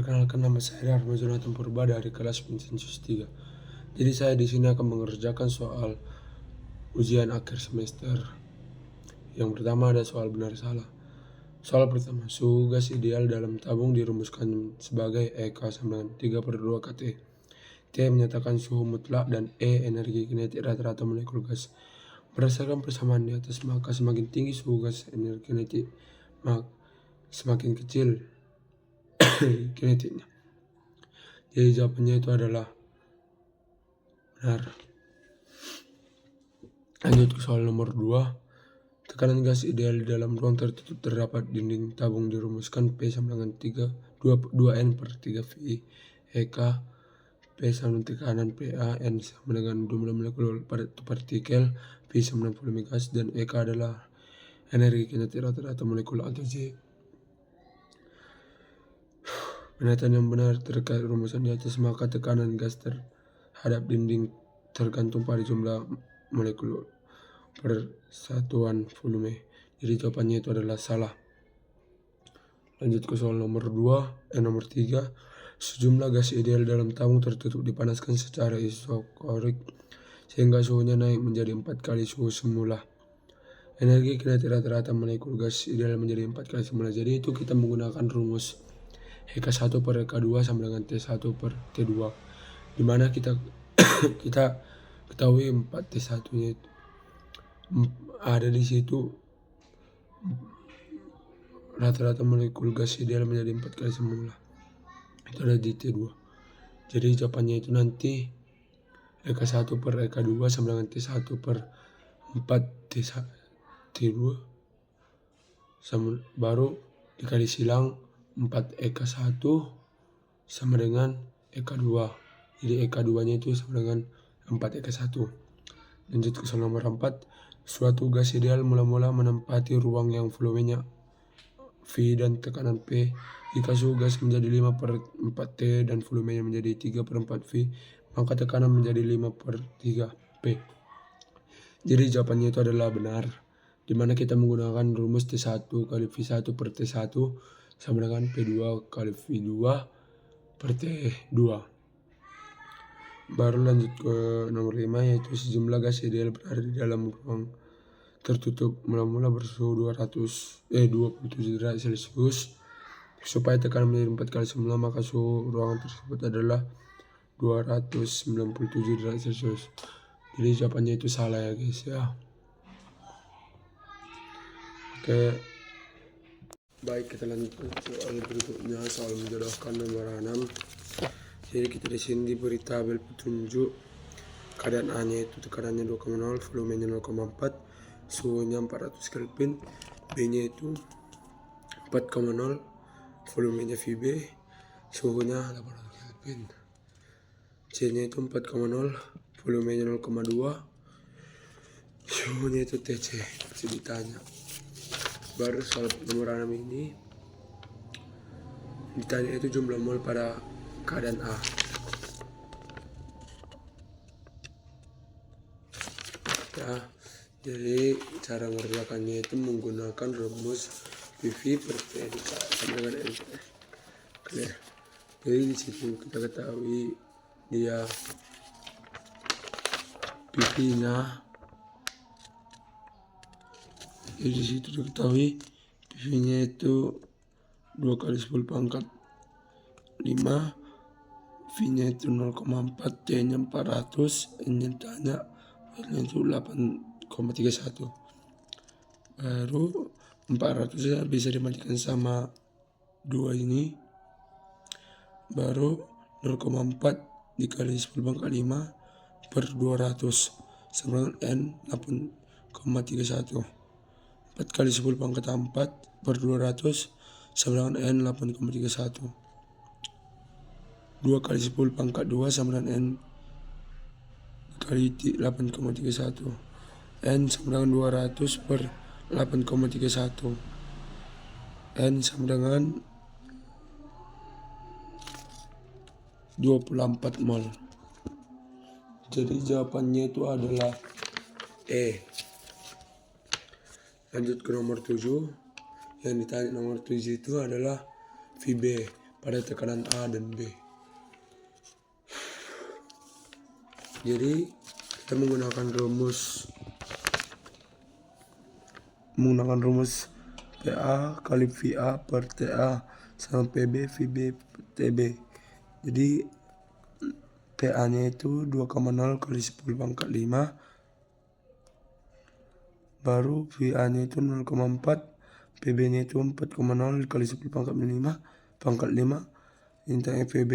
Perkenalkan, nama saya Darmo Jonathan Purba dari kelas Vincensus 3. Jadi saya di sini akan mengerjakan soal ujian akhir semester. Yang pertama ada soal benar salah. Soal pertama, suhu gas ideal dalam tabung dirumuskan sebagai EK sama dengan 3/2 kT. T menyatakan suhu mutlak dan E energi kinetik rata-rata molekul gas. Berdasarkan persamaan di atas, maka semakin tinggi suhu gas energi kinetik, maka semakin kecil kinetiknya. Jadi jawabannya itu adalah benar. Lanjut ke soal nomor 2. Tekanan gas ideal di dalam ruang tertutup terdapat dinding tabung dirumuskan P sama dengan 2N/3V EK. P sama dengan tekanan PA, N sama dengan jumlah molekul partikel, V sama dengan volume gas, dan EK adalah energi kinetik rata-rata molekul atau J. Pernyataan yang benar terkait rumusan di atas, maka tekanan gas terhadap dinding tergantung pada jumlah molekul per satuan volume. Jadi jawabannya itu adalah salah. Lanjut ke soal nomor 3. Sejumlah gas ideal dalam tabung tertutup dipanaskan secara isokorik sehingga suhunya naik menjadi 4 kali suhu semula. Energi kinetik rata-rata molekul gas ideal menjadi 4 kali semula. Jadi itu kita menggunakan rumus EK1/EK2 sama dengan T1/T2, dimana kita ketahui 4T1-nya itu ada di situ. Rata-rata molekul gas ideal menjadi 4 kali semula, itu ada di T2. Jadi jawabannya itu nanti EK1/EK2 sama dengan T1/4T2 sama baru dikali silang 4EK1 sama dengan EK2. Jadi EK2 nya itu sama dengan 4EK1. Lanjut ke soal nomor 4. Suatu gas ideal mula-mula menempati ruang yang volumenya V dan tekanan P. Jika suhu gas menjadi 5/4T dan volumenya menjadi 3/4V, maka tekanan menjadi 5/3P. Jadi jawabannya itu adalah benar, dimana kita menggunakan rumus T1 kali V1/T1 sama dengan P2 kali V2/T2. Baru lanjut ke nomor 5, yaitu sejumlah gas ideal berada di dalam ruang tertutup mula-mula bersuhu 27 derajat Celcius. Supaya tekanan menjadi 4 kali semula, maka suhu ruangan tersebut adalah 297 derajat Celcius. Jadi jawabannya itu salah ya guys ya. Oke, baik, kita lanjut ke soal berikutnya, soal menjodohkan nomor 6. Jadi kita di sini diberi tabel petunjuk keadaan A-nya itu tekanannya 2,0, volumenya 0,4, suhunya 400 Kelvin, B-nya itu 4,0, volumenya VB, suhunya 800 Kelvin, C-nya itu 4,0, volumenya 0,2, suhunya itu TC. Masih ditanya. Baru soal nomor 6 ini ditanya itu jumlah mol pada keadaan A. Ya, jadi cara mengerjakannya itu menggunakan rumus PV/T sama dengan N. Clear. Jadi di situ kita ketahui dia PV-nya. Jadi di situ diketahui PV-nya itu 2 kali 10 pangkat 5, V-nya itu 0,4, T-nya 400, N-nya tanya itu 8,31. Baru 400 ya bisa dimatikan sama 2 ini. Baru 0,4 dikali 10 pangkat 5/200 sama dengan N 8,31. 4 kali 10 pangkat 4/200 sama dengan N 8,31. 2 kali 10 pangkat 2 sama dengan N kali 8,31. N sama dengan 200/8,31. N sama dengan 24 mol. Jadi jawabannya itu adalah E. Lanjut ke nomor 7. Yang ditanya nomor 7 itu adalah VB. pada tekanan A dan B. Jadi kita menggunakan rumus PA kali VA per TA sama PB VB TB. Jadi PA nya itu 2,0 kali 10 pangkat 5, baru VA nya itu 0,4, PB nya itu 4,0 kali 10 pangkat 5, intang PB,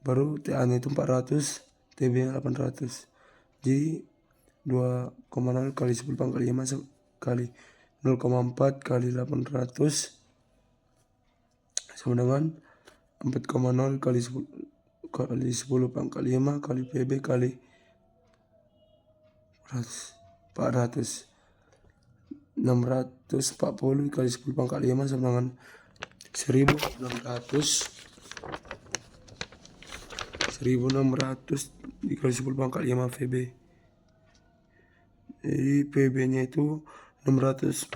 baru TA nya itu 400, TB nya 800. Jadi 2,0 kali 10 pangkat 5 kali 0,4 kali 800 sama dengan 4,0 kali 10 pangkat 5 kali PB kali 400. 640 kali 10 pangkat 5 sama dengan 1600 dikali 10 pangkat 5 PB. Jadi PB nya itu 640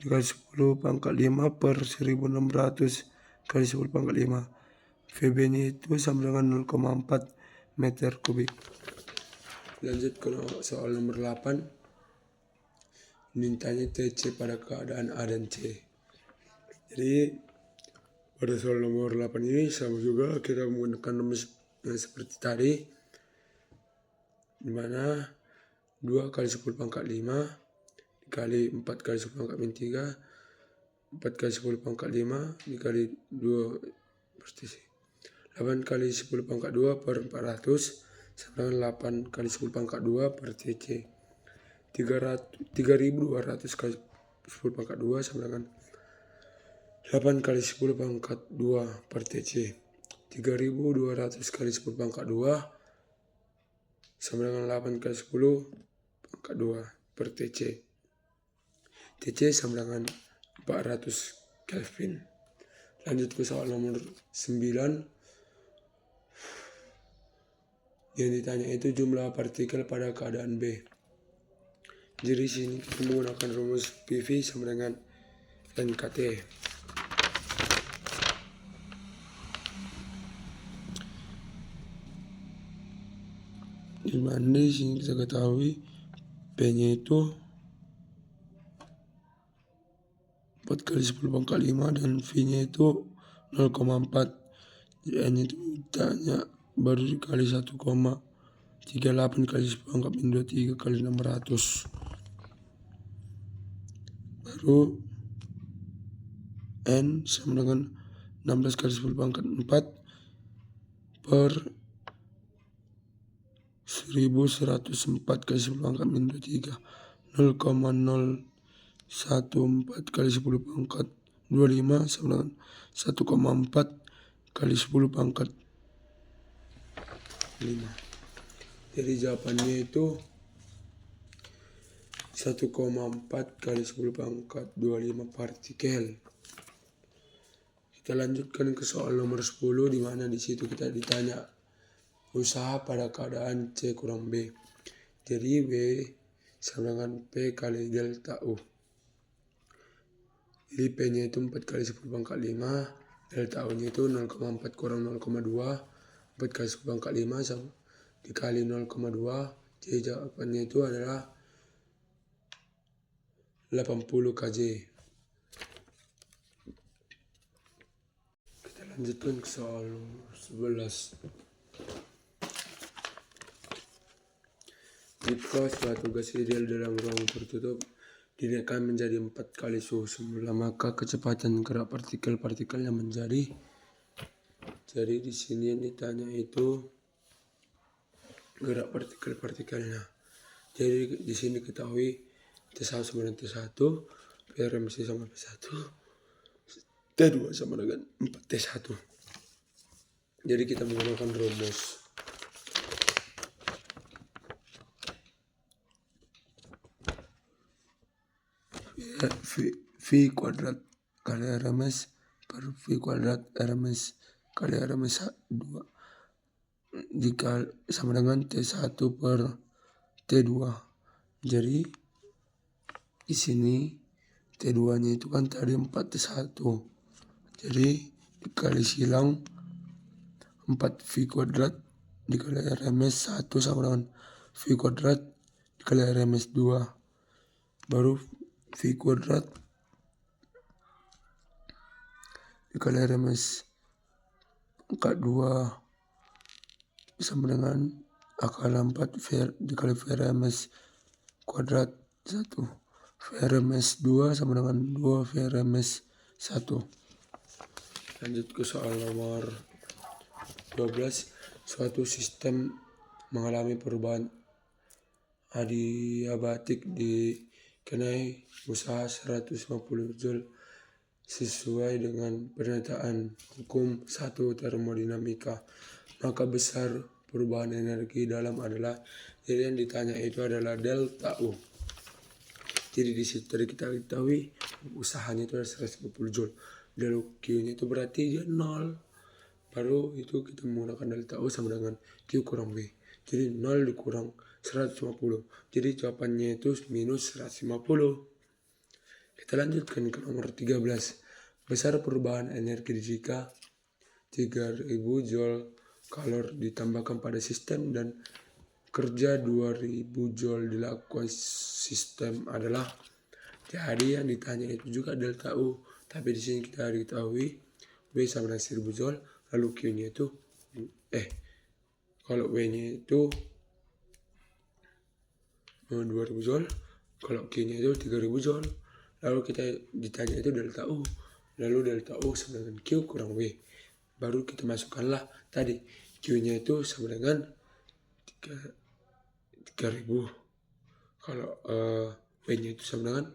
dikali 10 pangkat 5 per 1600 kali 10 pangkat 5. VB nya itu sama dengan 0,4 meter kubik. Lanjut ke soal nomor 8. Mintanya TC pada keadaan A dan C. Jadi pada soal nomor 8 ini sama juga kita menggunakan rumus yang seperti tadi, dimana 2 kali 10 pangkat 5 dikali 4 kali 10 pangkat min 3, 4 kali 10 pangkat 5 dikali 2 per TC. 8 kali 10 pangkat 2 per 400 sama dengan 8 kali 10 pangkat 2 per TC. 3200 kali 10 pangkat 2 sama dengan 8 kali 10 pangkat 2 per TC. 3200 kali 10 pangkat 2 sama dengan 8 kali 10 pangkat 2 per TC. TC sama dengan 400 Kelvin. Lanjut ke soal nomor 9. Yang ditanya itu jumlah partikel pada keadaan B. Jadi sini kita menggunakan rumus PV sama dengan NKT. Di mana di sini kita ketahui P-nya itu 4 kali 10 pangkat 5 dan V-nya itu 0,4. Jadi N itu ditanya baru dikali 1,38 kali 10 pangkat min 23 kali 600. Baru N sama dengan 16 kali 10 pangkat 4 per 1104 kali 10 pangkat min 23. 0,014 kali 10 pangkat 25 sama dengan 1,4 kali 10 pangkat 5. Jadi jawabannya itu 1,4 kali 10 pangkat 25 partikel. Kita lanjutkan ke soal nomor 10, di mana di situ kita ditanya usaha pada keadaan C kurang B. Jadi B sama dengan P kali delta U. Jadi P-nya itu 4 kali 10 pangkat 5, delta U-nya itu 0,4 kurang 0,2, 4 kali 10 pangkat 5 sama dikali 0,2. Jadi jawabannya itu adalah 80 kJ. Kita lanjutkan ke soal 11. Jika suatu gas ideal dalam ruang tertutup dinaikkan menjadi 4 kali suhu semula, maka kecepatan gerak partikel-partikelnya menjadi. Jadi di sini yang ditanya itu gerak partikel-partikelnya. Jadi di sini ketahui T1 sama dengan T1, PRMC sama P1, T2 sama dengan 4T1. Jadi kita menggunakan rumus V kuadrat kali RMS per V kuadrat RMS kali RMS 2 dikali sama dengan T1 per T2. Jadi di sini T2-nya itu kan tadi 4T1. Jadi dikali silang 4V kuadrat dikali RMS 1 sama dengan V kuadrat dikali RMS 2. Baru V kuadrat dikali RMS pangkat 2 sama dengan akar 4 V dikali VRMS kuadrat 1. VRMS 2 sama dengan 2 VRMS 1. Lanjut ke soal nomor 12. Suatu sistem mengalami perubahan adiabatik dikenai usaha 150 Joule sesuai dengan pernyataan hukum 1 termodinamika. Maka besar perubahan energi dalam adalah, jadi yang ditanya itu adalah delta U. Jadi di situ tadi kita ketahui usahanya itu adalah 150 Joule. Lalu Q-nya itu berarti dia 0. Baru itu kita menggunakan delta U sama dengan Q kurang V. Jadi 0 dikurang 150. Jadi jawabannya itu minus 150. Kita lanjutkan ke nomor 13. Besar perubahan energi jika 3000 Joule kalor ditambahkan pada sistem dan kerja 2000 Joule dilakukan sistem adalah. Jadi yang ditanya itu juga delta U. Tapi di sini kita diketahui W sama dengan 1000 Joule. Lalu Q-nya itu kalau W-nya itu 2000 Joule, kalau Q-nya itu 3000 Joule. Lalu kita ditanya itu delta U. Lalu delta U sama dengan Q kurang W. Baru kita masukkanlah tadi Q-nya itu sama dengan 3000. Kalau W-nya itu sama dengan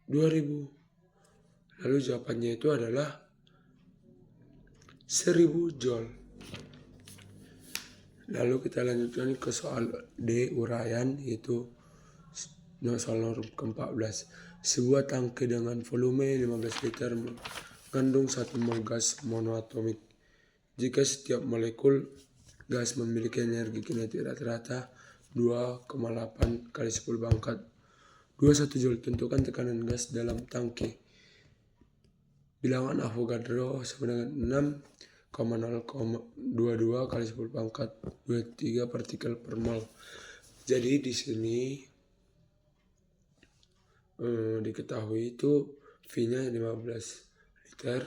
2000. Lalu jawabannya itu adalah 1000 Joule. Lalu kita lanjutkan ke soal D, uraian, yaitu soal nomor ke-14. Sebuah tangki dengan volume 15 liter mengandung 1 mol gas monoatomik. Jika setiap molekul gas memiliki energi kinetik rata-rata 2,8 kali 10 pangkat 21 Joule, tentukan tekanan gas dalam tangki. Bilangan Avogadro sama dengan 6,022 kali 10 pangkat 23 partikel per mol. Jadi di sini diketahui itu V-nya 15 liter,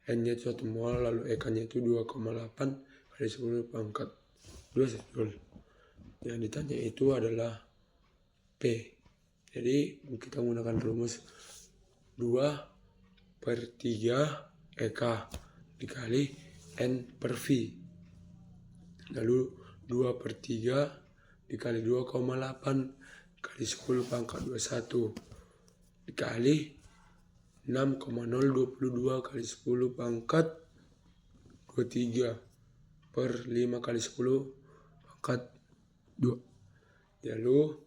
N-nya 1 mol, lalu EK-nya itu 2,8 kali 10 pangkat 21 Joule. Yang ditanya itu adalah P. Jadi kita menggunakan rumus 2/3 EK dikali N per V. Lalu 2/3 dikali 2,8 kali 10 pangkat 21 dikali 6,022 kali 10 pangkat 23 per 5 kali 10 pangkat 2. Lalu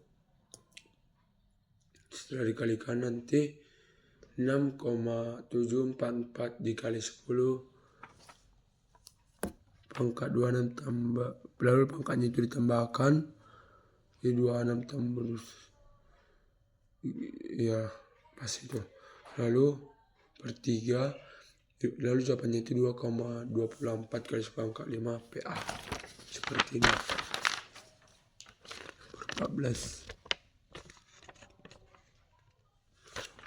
setelah dikalikan nanti 6,744 dikali 10 pangkat 26 tambah, lalu pangkatnya itu ditambahkan jadi 26 tambah ya pas itu, lalu per 3, lalu jawabannya itu 2,24 kali 10 pangkat 5 PA seperti ini. Per 14.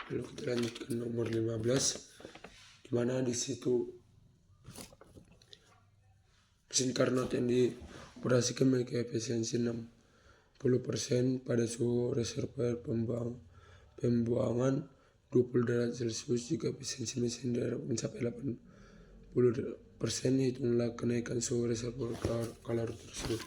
Lalu kita lanjutkan nomor 15, dimana di situ mesin Carnot yang dioperasikan memiliki efisiensi 60% pada suhu reservoir pembuangan 20 derajat Celcius. Jika efisiensi mesin mencapai 80%, hitunglah kenaikan suhu reservoir kalor tersebut.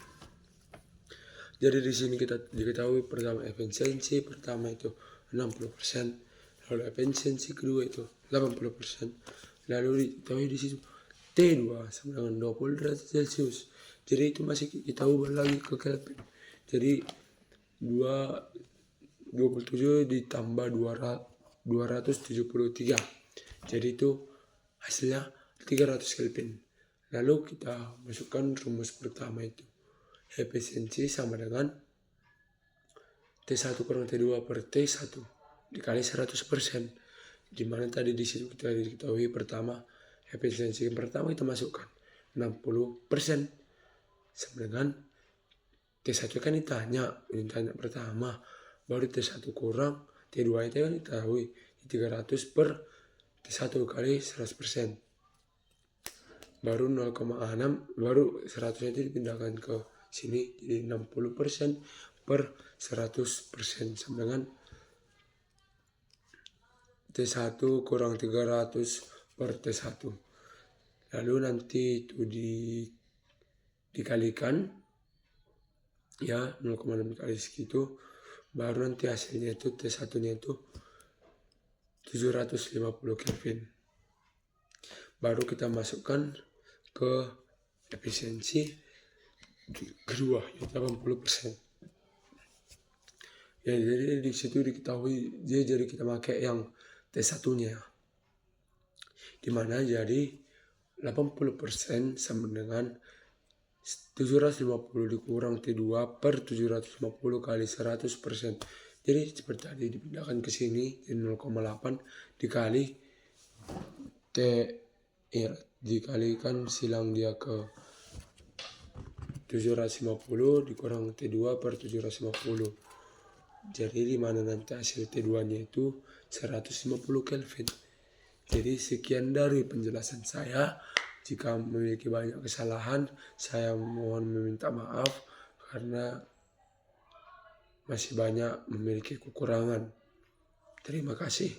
Jadi di sini kita diketahui pertama efisiensi pertama itu 60%, lalu efisiensi kedua itu 80%, lalu diketahui di situ T2 sama dengan 20 derajat Celcius. Jadi itu masih kita ubah lagi ke Kelvin. Jadi 27 ditambah 273. Jadi itu hasilnya 300 Kelvin. Lalu kita masukkan rumus pertama itu. Efisiensi sama dengan T1 kurang T2 per T1 dikali 100%. Gimana tadi di situ kita diketahui pertama efisiensi yang pertama kita masukkan 60% sama dengan T1 kan ditanya pertama, baru T1 kurang T2 itu kan diketahui 300 per T1 kali 100%, baru 0,6, baru 100 itu dipindahkan ke sini jadi 60% per 100% sama dengan T1 kurang 300 per T1. Lalu nanti itu dikalikan ya 0,6 kali segitu, baru nanti hasilnya itu T1 nya itu 750 Kelvin. Baru kita masukkan ke efisiensi kedua yaitu 80%. Ya jadi di situ diketahui jadi kita pakai yang T1-nya. Dimana jadi 80% sama dengan 750 dikurang T2 per 750 kali 100%. Jadi seperti tadi dipindahkan ke sini jadi 0,8 dikali dikalikan silang dia ke 750 dikurang T2 per 750. Jadi dimana nanti hasil T2 nya itu 150 Kelvin. Jadi sekian dari penjelasan saya. Jika memiliki banyak kesalahan, saya mohon meminta maaf karena masih banyak memiliki kekurangan. Terima kasih.